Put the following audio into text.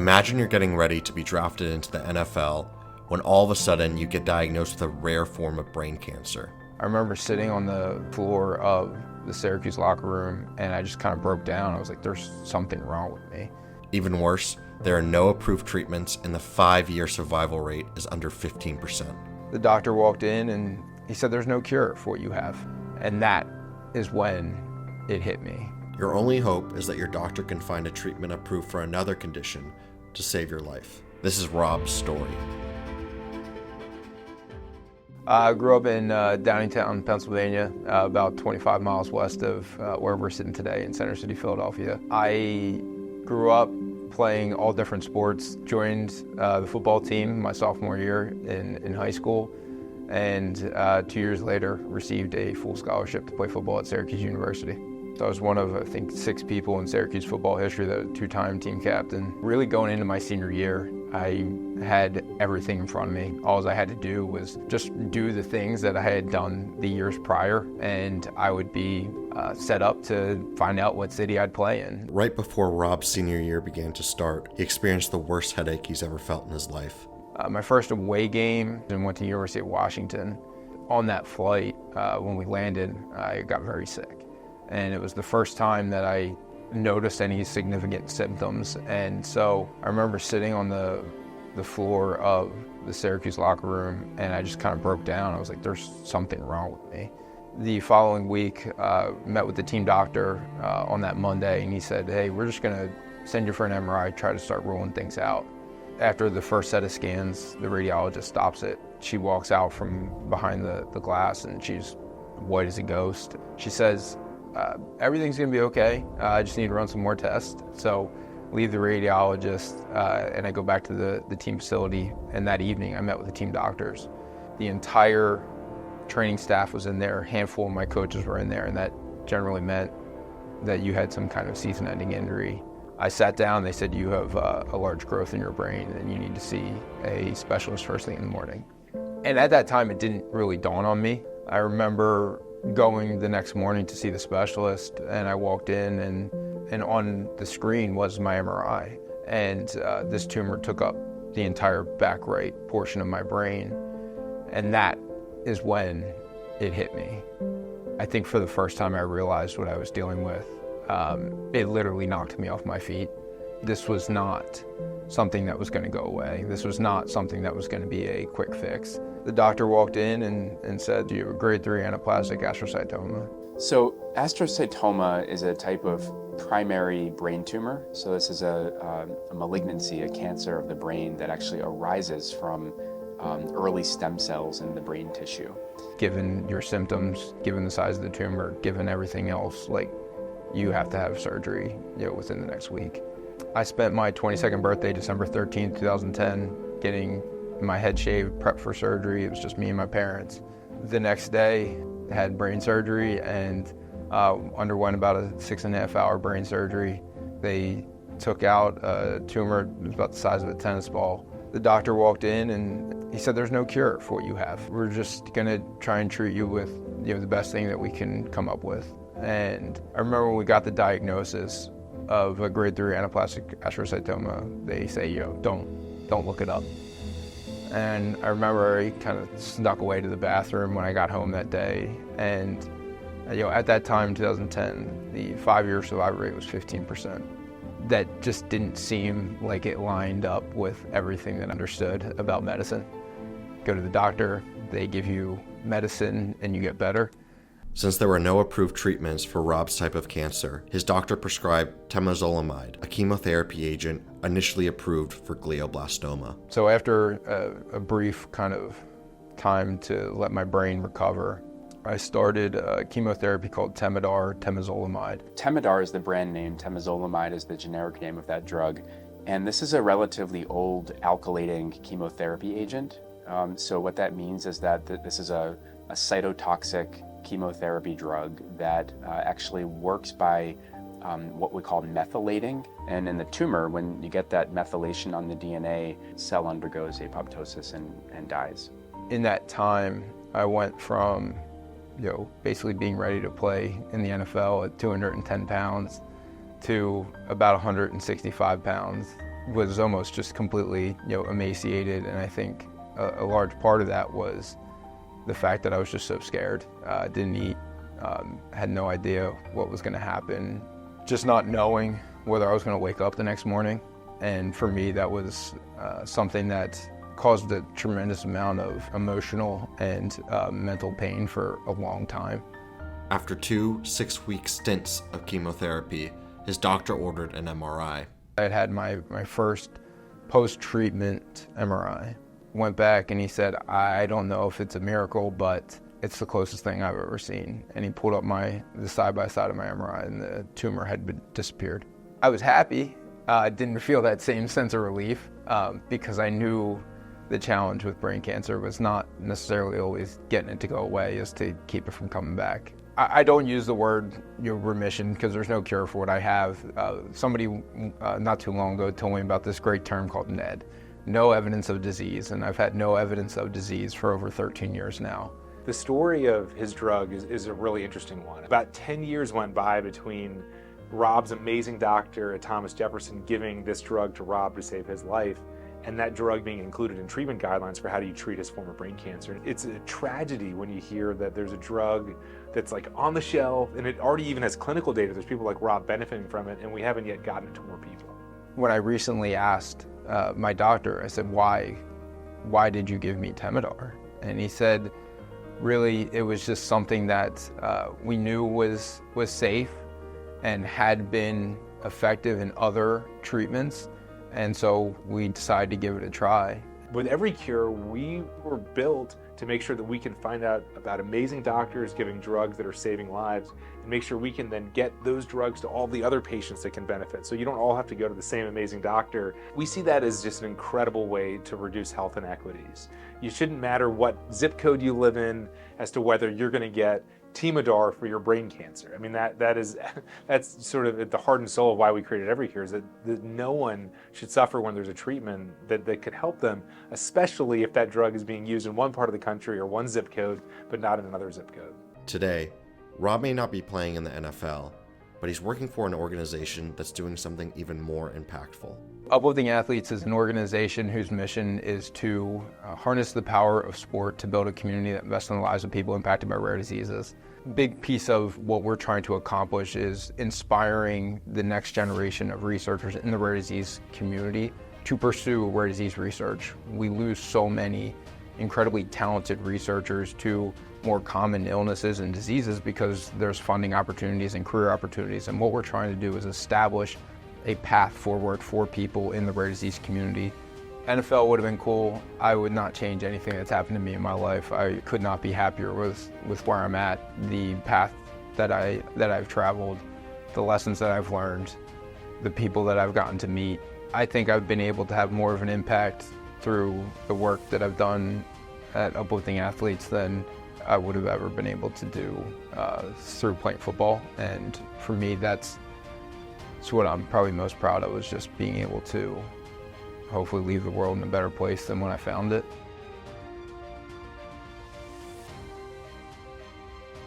Imagine you're getting ready to be drafted into the NFL when all of a sudden you get diagnosed with a rare form of brain cancer. I remember sitting on the floor of the Syracuse locker room and I just kind of broke down. I was like, there's something wrong with me. Even worse, there are no approved treatments and the 5-year survival rate is under 15%. The doctor walked in and he said, there's no cure for what you have. And that is when it hit me. Your only hope is that your doctor can find a treatment approved for another condition to save your life. This is Rob's story. I grew up in Downingtown, Pennsylvania, about 25 miles west of where we're sitting today in Center City, Philadelphia. I grew up playing all different sports, joined the football team my sophomore year in high school, and 2 years later received a full scholarship to play football at Syracuse University. So I was one of, I think, 6 people in Syracuse football history that was 2-time team captain. Really going into my senior year, I had everything in front of me. All I had to do was just do the things that I had done the years prior, and I would be set up to find out what city I'd play in. Right before Rob's senior year began to start, he experienced the worst headache he's ever felt in his life. My first away game, and went to University of Washington. On that flight, when we landed, I got very sick. And it was the first time that I noticed any significant symptoms. And so I remember sitting on the floor of the Syracuse locker room and I just kind of broke down. I was like, there's something wrong with me. The following week, met with the team doctor on that Monday, and he said, hey, we're just gonna send you for an MRI, try to start ruling things out. After the first set of scans, the radiologist stops it. She walks out from behind the glass and she's white as a ghost. She says, everything's gonna be okay. I just need to run some more tests. So leave the radiologist and I go back to the team facility, and that evening I met with the team doctors. The entire training staff was in there, a handful of my coaches were in there, and that generally meant that you had some kind of season-ending injury. I sat down, they said you have a large growth in your brain and you need to see a specialist first thing in the morning. And at that time it didn't really dawn on me. I remember going the next morning to see the specialist, and I walked in and on the screen was my MRI, and this tumor took up the entire back right portion of my brain, and that is when it hit me. I think for the first time I realized what I was dealing with. It literally knocked me off my feet. This was not something that was going to go away. This was not something that was going to be a quick fix. The doctor walked in and said, you have a grade 3 anaplastic astrocytoma. So astrocytoma is a type of primary brain tumor. So this is a malignancy, a cancer of the brain that actually arises from early stem cells in the brain tissue. Given your symptoms, given the size of the tumor, given everything else, like, you have to have surgery, within the next week. I spent my 22nd birthday, December 13th, 2010, getting my head shaved, prepped for surgery. It was just me and my parents. The next day, I had brain surgery and underwent about a 6.5-hour brain surgery. They took out a tumor that was about the size of a tennis ball. The doctor walked in and he said, there's no cure for what you have. We're just gonna try and treat you with the best thing that we can come up with. And I remember when we got the diagnosis of a grade 3 anaplastic astrocytoma, they say, don't look it up. And I remember I kind of snuck away to the bathroom when I got home that day. And at that time, 2010, the 5-year survival rate was 15%. That just didn't seem like it lined up with everything that I understood about medicine. Go to the doctor, they give you medicine, and you get better. Since there were no approved treatments for Rob's type of cancer, his doctor prescribed temozolomide, a chemotherapy agent initially approved for glioblastoma. So after a brief kind of time to let my brain recover, I started a chemotherapy called temozolomide. Temodar is the brand name, temozolomide is the generic name of that drug. And this is a relatively old alkylating chemotherapy agent. So what that means is that this is a cytotoxic chemotherapy drug that actually works by what we call methylating. And in the tumor, when you get that methylation on the DNA, cell undergoes apoptosis and dies. In that time, I went from basically being ready to play in the NFL at 210 pounds to about 165 pounds was almost just completely, emaciated, and I think a large part of that was the fact that I was just so scared. Didn't eat, had no idea what was going to happen, just not knowing whether I was going to wake up the next morning. And for me, that was something that caused a tremendous amount of emotional and mental pain for a long time. After 2 6-week stints of chemotherapy, his doctor ordered an MRI. I had had my first post-treatment MRI. Went back and he said, I don't know if it's a miracle, but it's the closest thing I've ever seen. And he pulled up the side-by-side of my MRI, and the tumor had disappeared. I was happy. I didn't feel that same sense of relief because I knew the challenge with brain cancer was not necessarily always getting it to go away, is to keep it from coming back. I don't use the word remission because there's no cure for what I have. Somebody not too long ago told me about this great term called NED, no evidence of disease, and I've had no evidence of disease for over 13 years now. The story of his drug is a really interesting one. About 10 years went by between Rob's amazing doctor at Thomas Jefferson giving this drug to Rob to save his life, and that drug being included in treatment guidelines for how do you treat his form of brain cancer. It's a tragedy when you hear that there's a drug that's like on the shelf and it already even has clinical data. There's people like Rob benefiting from it, and we haven't yet gotten it to more people. When I recently asked my doctor, I said, why did you give me Temodar? And he said, really, it was just something that we knew was safe and had been effective in other treatments. And so we decided to give it a try. With every cure, we were built to make sure that we can find out about amazing doctors giving drugs that are saving lives, and make sure we can then get those drugs to all the other patients that can benefit. So you don't all have to go to the same amazing doctor. We see that as just an incredible way to reduce health inequities. You shouldn't matter what zip code you live in as to whether you're going to get Temodar for your brain cancer. I mean, that's sort of at the heart and soul of why we created Every Cure, is that no one should suffer when there's a treatment that could help them, especially if that drug is being used in one part of the country or one zip code, but not in another zip code. Today, Rob may not be playing in the NFL, but he's working for an organization that's doing something even more impactful. Uplifting Athletes is an organization whose mission is to harness the power of sport to build a community that invests in the lives of people impacted by rare diseases. A big piece of what we're trying to accomplish is inspiring the next generation of researchers in the rare disease community to pursue rare disease research. We lose so many incredibly talented researchers to more common illnesses and diseases because there's funding opportunities and career opportunities. And what we're trying to do is establish a path forward for people in the rare disease community. NFL would have been cool. I would not change anything that's happened to me in my life. I could not be happier with where I'm at, the path that I've traveled, the lessons that I've learned, the people that I've gotten to meet. I think I've been able to have more of an impact through the work that I've done at Uplifting Athletes than I would have ever been able to do through playing football. And for me, that's what I'm probably most proud of, is just being able to hopefully leave the world in a better place than when I found it.